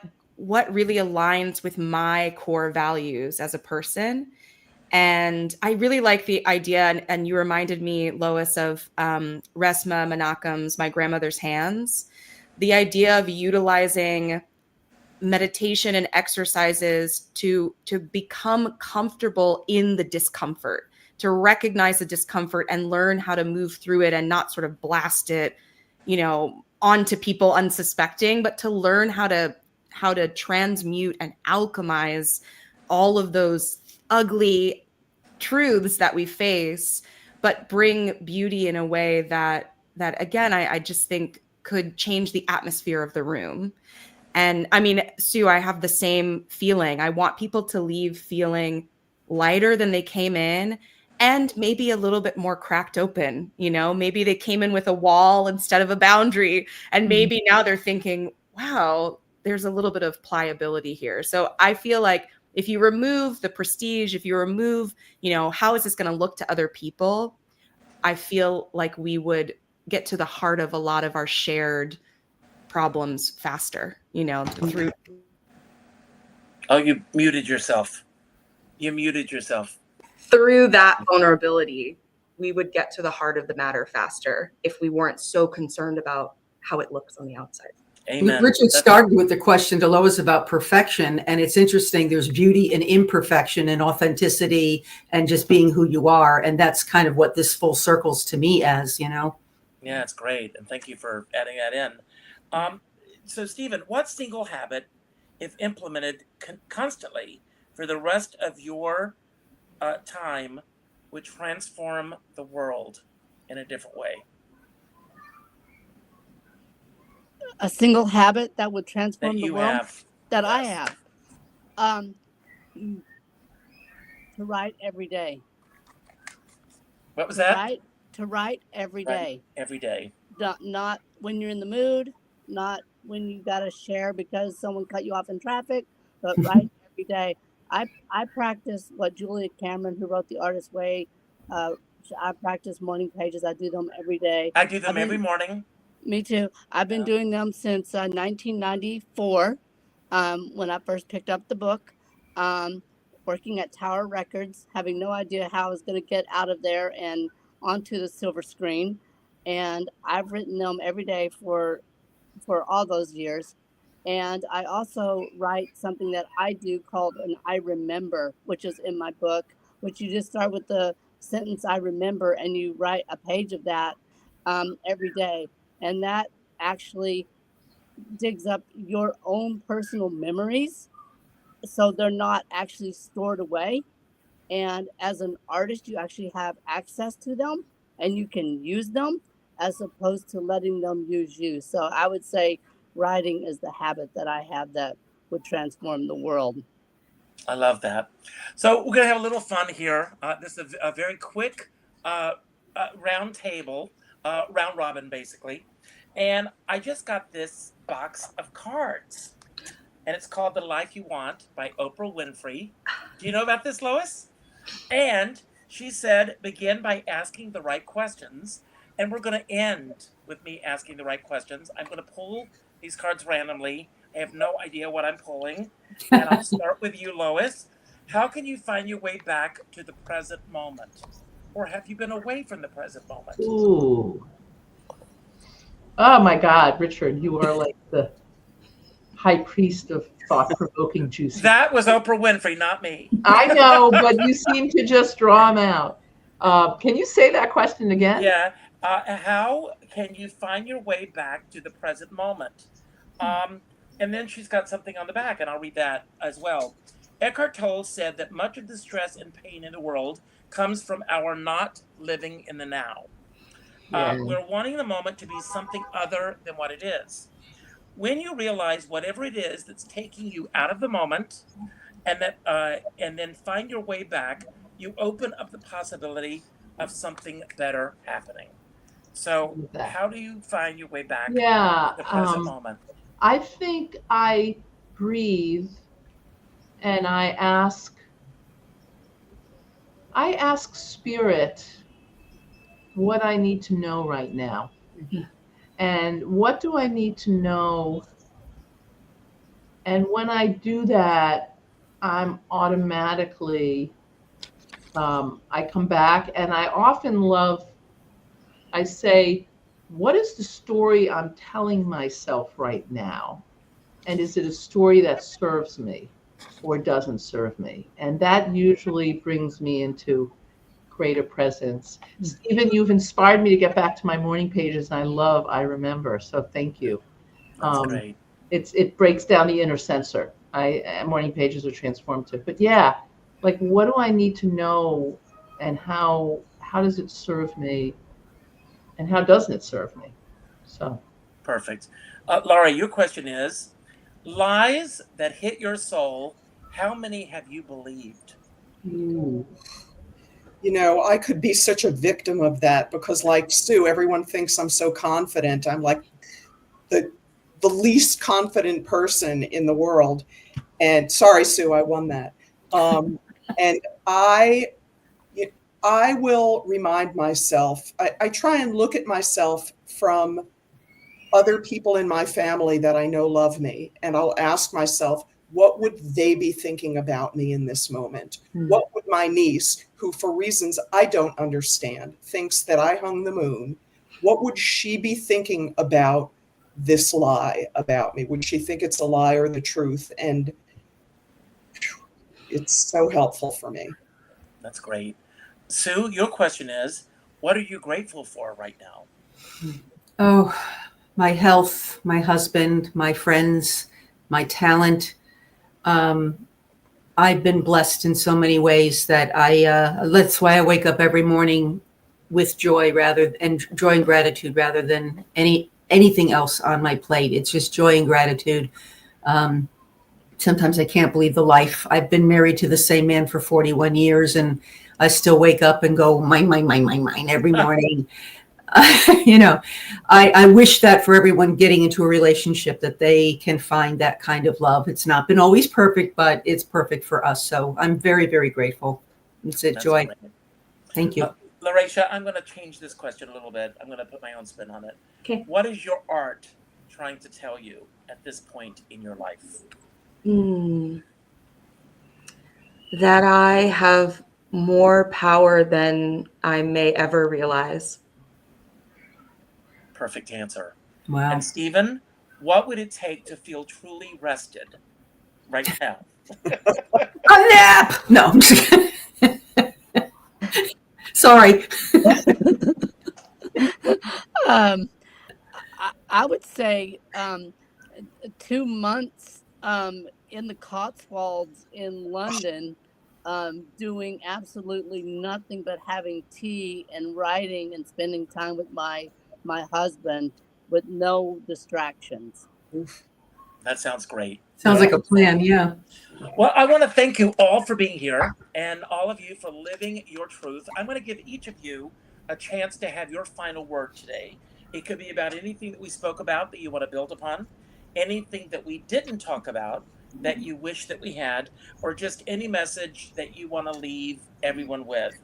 really aligns with my core values as a person. And I really like the idea, and you reminded me, Lois, of Resmaa Menakem's My Grandmother's Hands. The idea of utilizing meditation and exercises to become comfortable in the discomfort, to recognize the discomfort and learn how to move through it and not sort of blast it, onto people unsuspecting, but to learn how to transmute and alchemize all of those ugly truths that we face, but bring beauty in a way that again, I just think could change the atmosphere of the room. And I mean, Sue, I have the same feeling. I want people to leave feeling lighter than they came in, and maybe a little bit more cracked open. Maybe they came in with a wall instead of a boundary, and maybe now they're thinking, wow, there's a little bit of pliability here. So I feel like if you remove the prestige, if you remove, how is this going to look to other people, I feel like we would get to the heart of a lot of our shared problems faster, through. Oh, you muted yourself. Through that vulnerability, we would get to the heart of the matter faster if we weren't so concerned about how it looks on the outside. Amen. Richard started with the question to Lois about perfection, and it's interesting. There's beauty in imperfection and authenticity and just being who you are, and that's kind of what this full circles to me as, Yeah, it's great, and thank you for adding that in. So, Stephen, what single habit, if implemented constantly for the rest of your time, would transform the world in a different way? A single habit that would transform the world have. that I have. To write every day. What was that? To write every day. Every day. Not when you're in the mood, not when you got to share because someone cut you off in traffic, but write every day. I practice what Julia Cameron, who wrote The Artist's Way, I practice morning pages. I do them every day. I do them every morning. Me too. I've been doing them since 1994, when I first picked up the book, working at Tower Records, having no idea how I was going to get out of there and onto the silver screen. And I've written them every day for all those years. And I also write something that I do called an I remember, which is in my book, which you just start with the sentence I remember and you write a page of that every day. And that actually digs up your own personal memories, so they're not actually stored away. And as an artist, you actually have access to them and you can use them as opposed to letting them use you. So I would say writing is the habit that I have that would transform the world. I love that. So we're going to have a little fun here. This is a very quick round table, round robin, basically. And I just got this box of cards, and it's called The Life You Want by Oprah Winfrey. Do you know about this, Lois? And she said, begin by asking the right questions. And we're going to end with me asking the right questions. I'm going to pull these cards randomly. I have no idea what I'm pulling. And I'll start with you, Lois. How can you find your way back to the present moment? Or have you been away from the present moment? Ooh. Oh my God, Richard, you are like the high priest of thought-provoking juicy. That was Oprah Winfrey, not me. I know, but you seem to just draw them out. Can you say that question again? Yeah. How can you find your way back to the present moment? And then she's got something on the back, and I'll read that as well. Eckhart Tolle said that much of the stress and pain in the world comes from our not living in the now. We're wanting the moment to be something other than what it is. When you realize whatever it is that's taking you out of the moment, and then find your way back, you open up the possibility of something better happening. So, how do you find your way back to the present moment? I think I breathe and I ask spirit what I need to know right now. Mm-hmm. And what do I need to know? And when I do that, I'm automatically, I come back, and I often I say, what is the story I'm telling myself right now? And is it a story that serves me or doesn't serve me? And that usually brings me into greater presence. Stephen, you've inspired me to get back to my morning pages, and I remember. So thank you. That's great. It breaks down the inner censor. Morning pages are transformative. But yeah, like, what do I need to know, and how does it serve me, and how doesn't it serve me? So perfect. Laurie, your question is, lies that hit your soul, how many have you believed? Ooh. You know, I could be such a victim of that, because like Sue, everyone thinks I'm so confident. I'm like the least confident person in the world. And sorry, Sue, I won that. And I will remind myself, I try and look at myself from other people in my family that I know love me. And I'll ask myself, what would they be thinking about me in this moment? Mm. What would my niece, who for reasons I don't understand, thinks that I hung the moon, what would she be thinking about this lie about me? Would she think it's a lie or the truth? And it's so helpful for me. That's great. Sue, your question is, what are you grateful for right now? Oh, my health, my husband, my friends, my talent. I've been blessed in so many ways that that's why I wake up every morning with joy and joy and gratitude rather than anything else on my plate. It's just joy and gratitude. Sometimes I can't believe the life. I've been married to the same man for 41 years, and I still wake up and go, mine every morning. You know, I wish that for everyone getting into a relationship, that they can find that kind of love. It's not been always perfect, but it's perfect for us. So I'm very, very grateful. It's a joy. Great. Thank you. LaRaisha, I'm going to change this question a little bit. I'm going to put my own spin on it. Okay. What is your art trying to tell you at this point in your life? That I have more power than I may ever realize. Perfect answer. Wow. And Stephen, what would it take to feel truly rested right now? A nap! No, I'm just kidding. Sorry. I would say 2 months in the Cotswolds in London, doing absolutely nothing but having tea and writing and spending time with my husband with no distractions. Oof. That sounds great. Sounds like a plan, yeah. Well, I want to thank you all for being here and all of you for living your truth. I'm going to give each of you a chance to have your final word today. It could be about anything that we spoke about that you want to build upon, anything that we didn't talk about that you wish that we had, or just any message that you want to leave everyone with.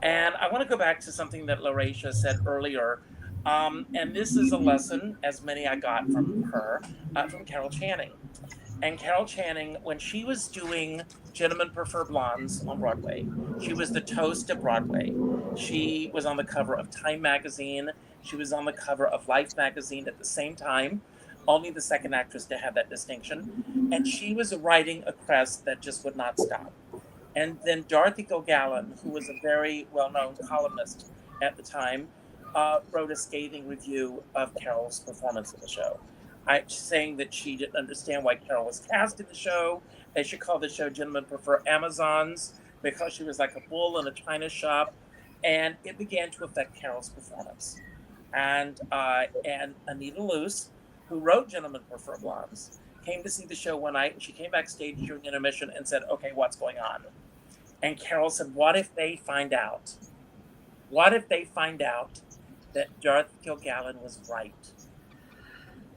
And I want to go back to something that LaRaisha said earlier. And this is a lesson, as many I got from her, from Carol Channing. And Carol Channing, when she was doing Gentlemen Prefer Blondes on Broadway, she was the toast of Broadway. She was on the cover of Time magazine. She was on the cover of Life magazine at the same time, only the second actress to have that distinction. And she was riding a crest that just would not stop. And then Dorothy Gilgallen, who was a very well-known columnist at the time, wrote a scathing review of Carol's performance in the show. Saying that she didn't understand why Carol was cast in the show. They should call the show Gentlemen Prefer Amazons, because she was like a bull in a china shop. And it began to affect Carol's performance. And Anita Luce, who wrote Gentlemen Prefer Blondes, came to see the show one night, and she came backstage during intermission and said, okay, what's going on? And Carol said, what if they find out? What if they find out that Dorothy Gilgallen was right?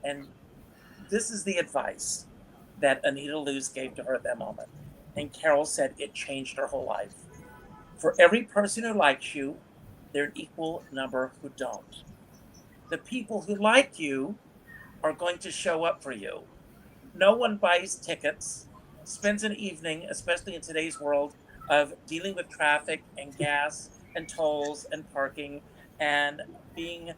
And this is the advice that Anita Luce gave to her at that moment. And Carol said it changed her whole life. For every person who likes you, there are an equal number who don't. The people who like you are going to show up for you. No one buys tickets, spends an evening, especially in today's world, of dealing with traffic and gas and tolls and parking and being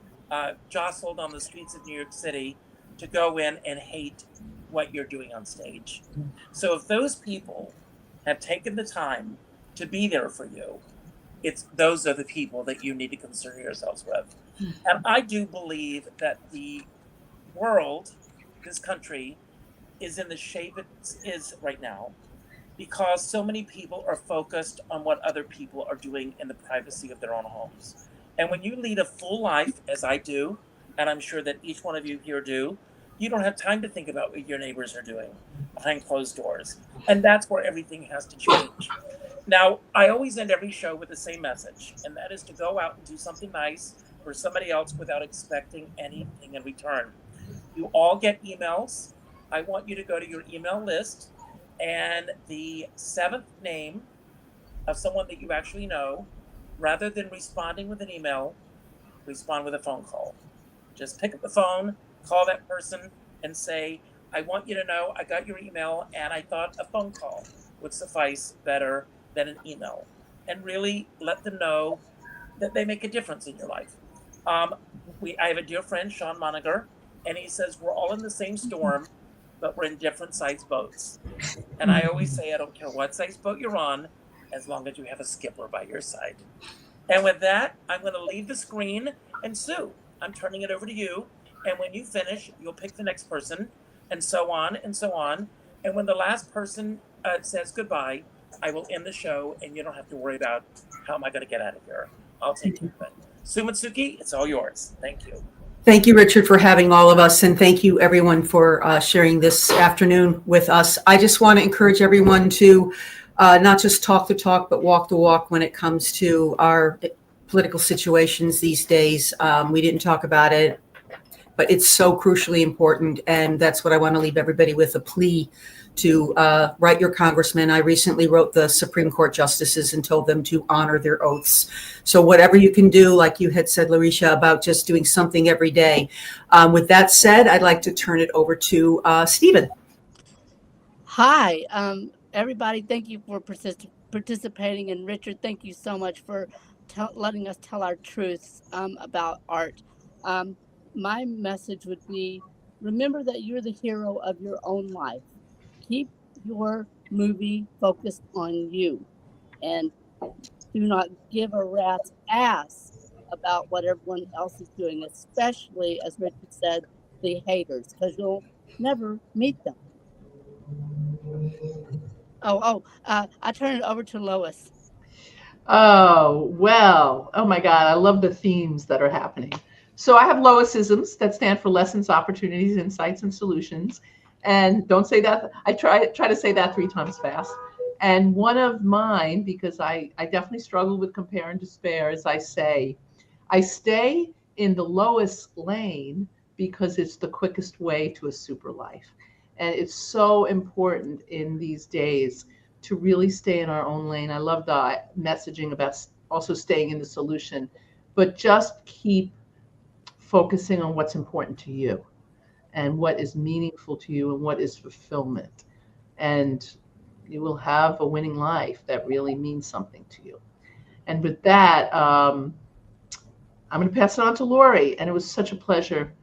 jostled on the streets of New York City to go in and hate what you're doing on stage. So if those people have taken the time to be there for you, those are the people that you need to concern yourselves with. And I do believe that the world, this country, is in the shape it is right now because so many people are focused on what other people are doing in the privacy of their own homes. And when you lead a full life, as I do, and I'm sure that each one of you here do, you don't have time to think about what your neighbors are doing behind closed doors. And that's where everything has to change. Now, I always end every show with the same message, and that is to go out and do something nice for somebody else without expecting anything in return. You all get emails. I want you to go to your email list, and the 7th name of someone that you actually know, rather than responding with an email, respond with a phone call. Just pick up the phone, call that person, and say, I want you to know I got your email, and I thought a phone call would suffice better than an email. And really let them know that they make a difference in your life. I have a dear friend, Sean Moniger, and he says we're all in the same storm, but we're in different size boats. And I always say I don't care what size boat you're on, as long as you have a skipper by your side. And with that, I'm going to leave the screen, and Sue, I'm turning it over to you. And when you finish, you'll pick the next person, and so on and so on. And when the last person says goodbye, I will end the show, and you don't have to worry about how am I going to get out of here. I'll take care of it. Sue Matsuki, it's all yours. Thank you. Thank you, Richard, for having all of us. And thank you, everyone, for sharing this afternoon with us. I just want to encourage everyone to not just talk the talk, but walk the walk when it comes to our political situations these days. We didn't talk about it, but it's so crucially important. And that's what I want to leave everybody with, a plea to write your congressman. I recently wrote the Supreme Court justices and told them to honor their oaths. So whatever you can do, like you had said, LaRaisha, about just doing something every day. With that said, I'd like to turn it over to Stephen. Hi, everybody. Thank you for participating. And Richard, thank you so much for letting us tell our truths about art. My message would be, remember that you're the hero of your own life. Keep your movie focused on you, and do not give a rat's ass about what everyone else is doing, especially, as Richard said, the haters, because you'll never meet them. I turn it over to Lois. Oh, well, oh my God, I love the themes that are happening. So I have Loisisms that stand for lessons, opportunities, insights, and solutions. And don't say that. I try to say that 3 times fast. And one of mine, because I definitely struggle with compare and despair, is I say, I stay in the Lois lane because it's the quickest way to a super life. And it's so important in these days to really stay in our own lane. I love the messaging about also staying in the solution, but just keep focusing on what's important to you and what is meaningful to you and what is fulfillment. And you will have a winning life that really means something to you. And with that, I'm going to pass it on to Laurie. And it was such a pleasure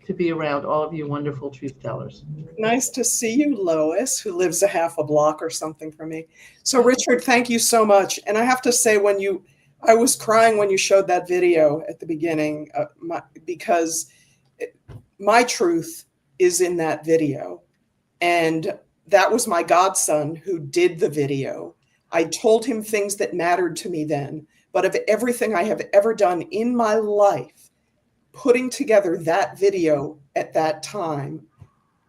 to be around all of you wonderful truth tellers. Nice to see you, Lois, who lives a half a block or something from me. So Richard, thank you so much. And I have to say, I was crying when you showed that video at the beginning, because my truth is in that video. And that was my godson who did the video. I told him things that mattered to me then, but of everything I have ever done in my life, putting together that video at that time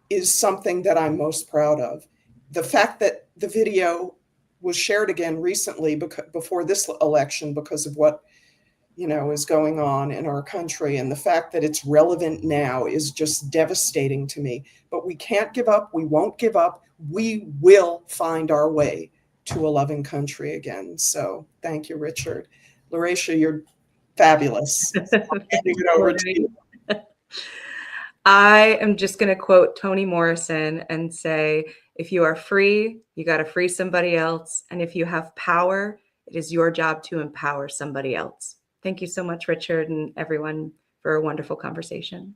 is something that I'm most proud of. The fact that the video was shared again recently before this election because of what is going on in our country, and the fact that it's relevant now is just devastating to me. But we can't give up. We won't give up. We will find our way to a loving country again. So thank you, Richard. LaRaisha, you're fabulous. I'm handing it over to you. I am just going to quote Toni Morrison and say, if you are free, you got to free somebody else. And if you have power, it is your job to empower somebody else. Thank you so much, Richard, and everyone, for a wonderful conversation.